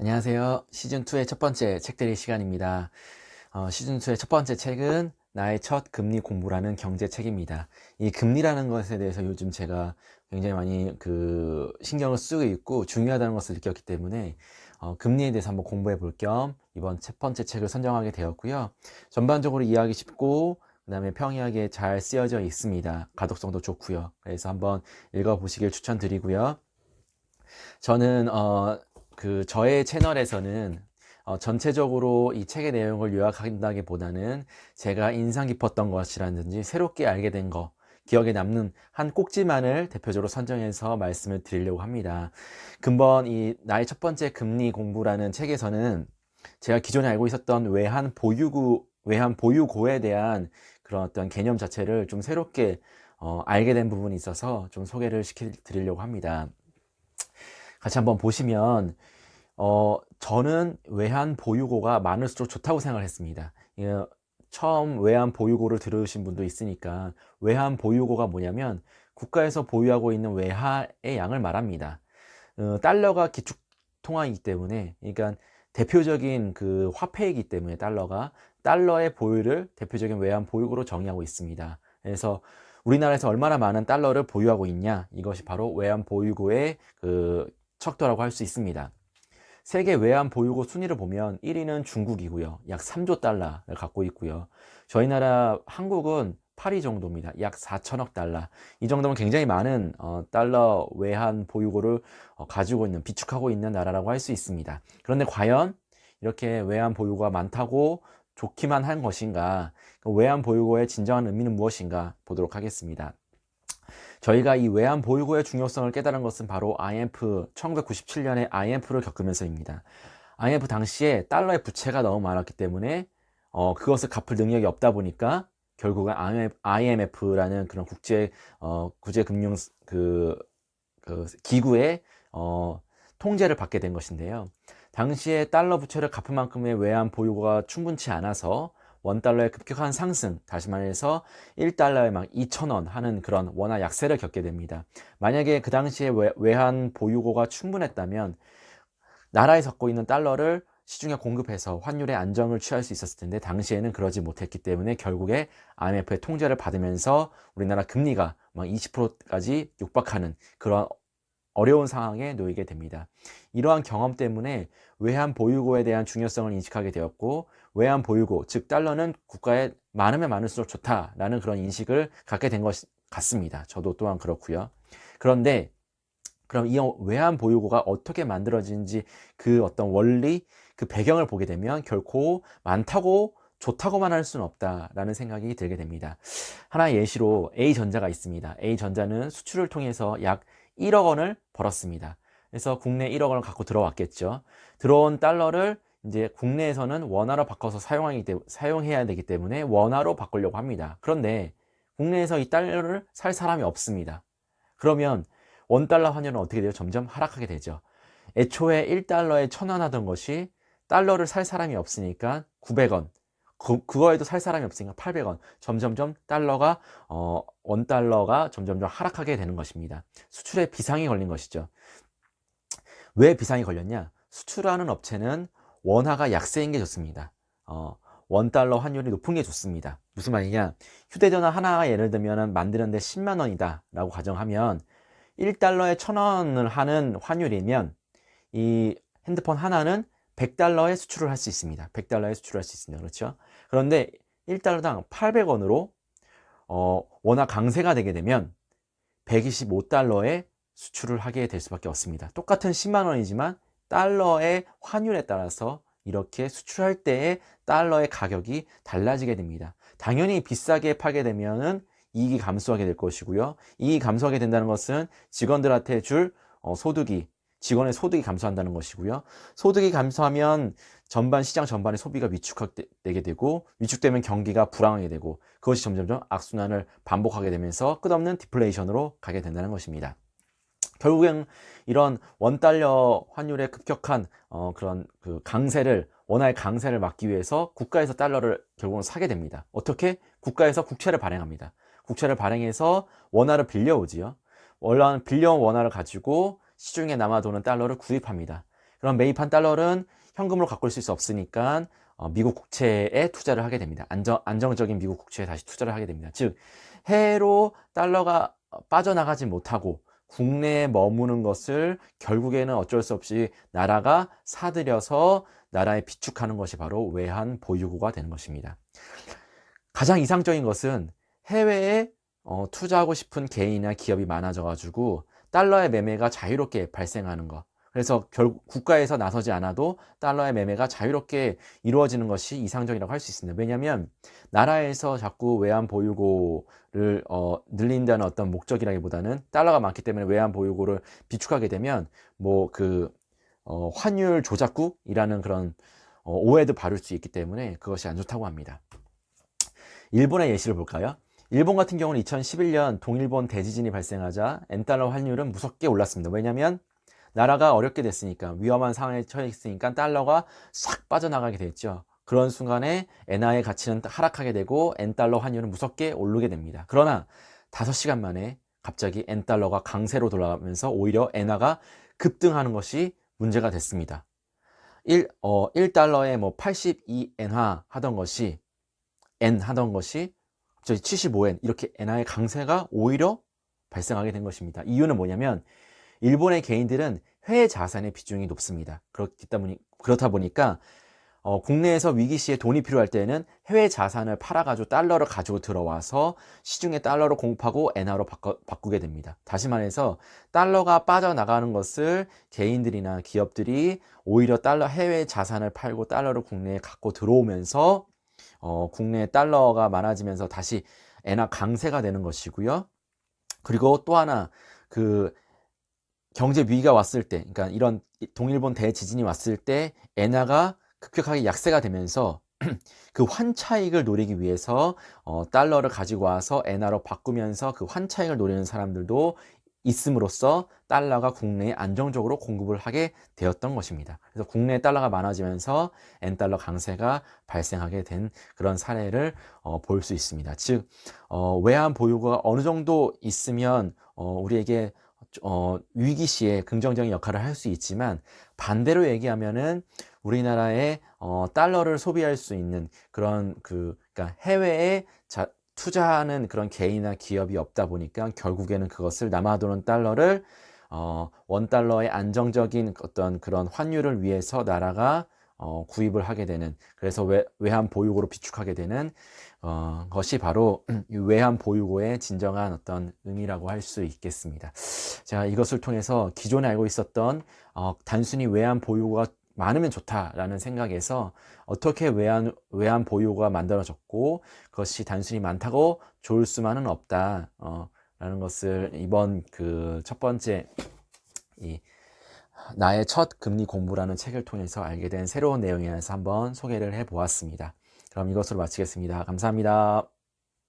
안녕하세요. 시즌2의 첫 번째 책들이 시간입니다. 시즌2의 첫 번째 책은 나의 첫 금리 공부라는 경제책입니다. 이 금리라는 것에 대해서 요즘 제가 굉장히 많이 신경을 쓰고 있고 중요하다는 것을 느꼈기 때문에 금리에 대해서 한번 공부해 볼 겸 이번 첫 번째 책을 선정하게 되었고요. 전반적으로 이해하기 쉽고 그 다음에 평이하게 잘 쓰여져 있습니다. 가독성도 좋고요. 그래서 한번 읽어보시길 추천드리고요. 저는 저의 채널에서는 전체적으로 이 책의 내용을 요약한다기보다는 제가 인상 깊었던 것이라든지 새롭게 알게 된 것, 기억에 남는 한 꼭지만을 대표적으로 선정해서 말씀을 드리려고 합니다. 근본 이 나의 첫 번째 금리 공부라는 책에서는 제가 기존에 알고 있었던 외환 보유고에 대한 그런 어떤 개념 자체를 좀 새롭게 알게 된 부분이 있어서 좀 소개를 시켜 드리려고 합니다. 같이 한번 보시면 저는 외환 보유고가 많을수록 좋다고 생각을 했습니다. 처음 외환 보유고를 들으신 분도 있으니까 외환 보유고가 뭐냐면 국가에서 보유하고 있는 외화의 양을 말합니다. 달러가 기축 통화이기 때문에, 그러니까 대표적인 그 화폐이기 때문에 달러의 보유를 대표적인 외환 보유고로 정의하고 있습니다. 그래서 우리나라에서 얼마나 많은 달러를 보유하고 있냐, 이것이 바로 외환 보유고의 척도라고 할 수 있습니다. 세계 외환 보유고 순위를 보면 1위는 중국이고요. 약 3조 달러를 갖고 있고요. 저희 나라 한국은 8위 정도입니다. 약 4천억 달러. 이 정도면 굉장히 많은 달러 외환 보유고를 가지고 있는, 비축하고 있는 나라라고 할 수 있습니다. 그런데 과연 이렇게 외환 보유고가 많다고 좋기만 한 것인가? 외환 보유고의 진정한 의미는 무엇인가 보도록 하겠습니다. 저희가 이 외환 보유고의 중요성을 깨달은 것은 바로 IMF, 1997년에 IMF를 겪으면서입니다. IMF 당시에 달러의 부채가 너무 많았기 때문에 그것을 갚을 능력이 없다 보니까 결국은 IMF라는 그런 구제 금융 기구의 통제를 받게 된 것인데요. 당시에 달러 부채를 갚을 만큼의 외환 보유고가 충분치 않아서 원달러의 급격한 상승, 다시 말해서 1달러에 막 2,000원 하는 그런 원화 약세를 겪게 됩니다. 만약에 그 당시에 외환 보유고가 충분했다면 나라에 갖고 있는 달러를 시중에 공급해서 환율의 안정을 취할 수 있었을 텐데 당시에는 그러지 못했기 때문에 결국에 IMF의 통제를 받으면서 우리나라 금리가 막 20%까지 육박하는 그런 어려운 상황에 놓이게 됩니다. 이러한 경험 때문에 외환 보유고에 대한 중요성을 인식하게 되었고, 외환 보유고, 즉 달러는 국가에 많으면 많을수록 좋다라는 그런 인식을 갖게 된 것 같습니다. 저도 또한 그렇고요. 그런데 그럼 이 외환 보유고가 어떻게 만들어지는지 그 어떤 원리, 그 배경을 보게 되면 결코 많다고 좋다고만 할 수는 없다라는 생각이 들게 됩니다. 하나의 예시로 A전자가 있습니다. A전자는 수출을 통해서 약 1억 원을 벌었습니다. 그래서 국내 1억 원을 갖고 들어왔겠죠. 들어온 달러를 이제 국내에서는 원화로 바꿔서 사용해야 되기 때문에 원화로 바꾸려고 합니다. 그런데 국내에서 이 달러를 살 사람이 없습니다. 그러면 원달러 환율은 어떻게 돼요? 점점 하락하게 되죠. 애초에 1달러에 1,000원 하던 것이 달러를 살 사람이 없으니까 900원, 그거에도 살 사람이 없으니까 800원, 점점점 원달러가 점점점 하락하게 되는 것입니다. 수출에 비상이 걸린 것이죠. 왜 비상이 걸렸냐? 수출하는 업체는 원화가 약세인 게 좋습니다. 원달러 환율이 높은 게 좋습니다. 무슨 말이냐? 휴대전화 하나가 예를 들면 만드는데 10만 원이다 라고 가정하면 1달러에 1,000원을 하는 환율이면 이 핸드폰 하나는 100달러에 수출을 할 수 있습니다. 100달러에 수출을 할 수 있습니다. 그렇죠? 그런데 1달러당 800원으로 원화 강세가 되게 되면 125달러에 수출을 하게 될 수밖에 없습니다. 똑같은 10만 원이지만 달러의 환율에 따라서 이렇게 수출할 때의 달러의 가격이 달라지게 됩니다. 당연히 비싸게 팔게 되면은 이익이 감소하게 될 것이고요. 이익이 감소하게 된다는 것은 직원들한테 줄 직원의 소득이 감소한다는 것이고요. 소득이 감소하면 시장 전반의 소비가 위축되게 되고, 위축되면 경기가 불황하게 되고, 그것이 점점점 악순환을 반복하게 되면서 끝없는 디플레이션으로 가게 된다는 것입니다. 결국엔 이런 원달러 환율의 급격한 원화의 강세를 막기 위해서 국가에서 달러를 결국은 사게 됩니다. 어떻게? 국가에서 국채를 발행합니다. 국채를 발행해서 원화를 빌려오지요. 빌려온 원화를 가지고 시중에 남아도는 달러를 구입합니다. 그럼 매입한 달러는 현금으로 바꿀 수 없으니까 미국 국채에 투자를 하게 됩니다. 안정적인 미국 국채에 다시 투자를 하게 됩니다. 즉 해외로 달러가 빠져나가지 못하고 국내에 머무는 것을 결국에는 어쩔 수 없이 나라가 사들여서 나라에 비축하는 것이 바로 외환 보유고가 되는 것입니다. 가장 이상적인 것은 해외에 투자하고 싶은 개인이나 기업이 많아져 가지고 달러의 매매가 자유롭게 발생하는 것. 그래서 결국 국가에서 나서지 않아도 달러의 매매가 자유롭게 이루어지는 것이 이상적이라고 할 수 있습니다. 왜냐하면 나라에서 자꾸 외환 보유고를 늘린다는 어떤 목적이라기보다는 달러가 많기 때문에 외환 보유고를 비축하게 되면 뭐 환율 조작국이라는 그런 오해도 받을 수 있기 때문에 그것이 안 좋다고 합니다. 일본의 예시를 볼까요? 일본 같은 경우는 2011년 동일본 대지진이 발생하자 엔달러 환율은 무섭게 올랐습니다. 왜냐하면 나라가 어렵게 됐으니까, 위험한 상황에 처해 있으니까 달러가 싹 빠져나가게 됐죠. 그런 순간에 엔화의 가치는 하락하게 되고 엔달러 환율은 무섭게 오르게 됩니다. 그러나 5시간 만에 갑자기 엔달러가 강세로 돌아가면서 오히려 엔화가 급등하는 것이 문제가 됐습니다. 1달러에 뭐 82엔화 하던 것이 갑자기 75엔, 이렇게 엔화의 강세가 오히려 발생하게 된 것입니다. 이유는 뭐냐면 일본의 개인들은 해외 자산의 비중이 높습니다. 그렇다 보니까 국내에서 위기 시에 돈이 필요할 때에는 해외 자산을 팔아가지고 달러를 가지고 들어와서 시중에 달러로 공급하고 엔화로 바꾸게 됩니다. 다시 말해서 달러가 빠져나가는 것을 개인들이나 기업들이 오히려 해외 자산을 팔고 달러를 국내에 갖고 들어오면서 국내 달러가 많아지면서 다시 엔화 강세가 되는 것이고요. 그리고 또 하나 경제 위기가 왔을 때, 그러니까 이런 동일본 대지진이 왔을 때 엔화가 급격하게 약세가 되면서 그 환차익을 노리기 위해서 달러를 가지고 와서 엔화로 바꾸면서 그 환차익을 노리는 사람들도 있음으로써 달러가 국내에 안정적으로 공급을 하게 되었던 것입니다. 그래서 국내에 달러가 많아지면서 엔달러 강세가 발생하게 된 그런 사례를 볼 수 있습니다. 즉 외환 보유고가 어느 정도 있으면 우리에게 위기 시에 긍정적인 역할을 할 수 있지만, 반대로 얘기하면은 우리나라에 달러를 소비할 수 있는 그런 그러니까 해외에 투자하는 그런 개인이나 기업이 없다 보니까 결국에는 그것을 남아도는 달러를 원달러의 안정적인 어떤 그런 환율을 위해서 나라가 구입을 하게 되는, 그래서 외환 보유고로 비축하게 되는 것이 바로 외환 보유고의 진정한 어떤 의미라고 할 수 있겠습니다. 제가 이것을 통해서 기존에 알고 있었던 단순히 외환 보유고가 많으면 좋다라는 생각에서 어떻게 외환 보유고가 만들어졌고 그것이 단순히 많다고 좋을 수만은 없다 라는 것을 이번 첫 번째 나의 첫 금리 공부라는 책을 통해서 알게 된 새로운 내용이라서 한번 소개를 해 보았습니다. 그럼 이것으로 마치겠습니다. 감사합니다.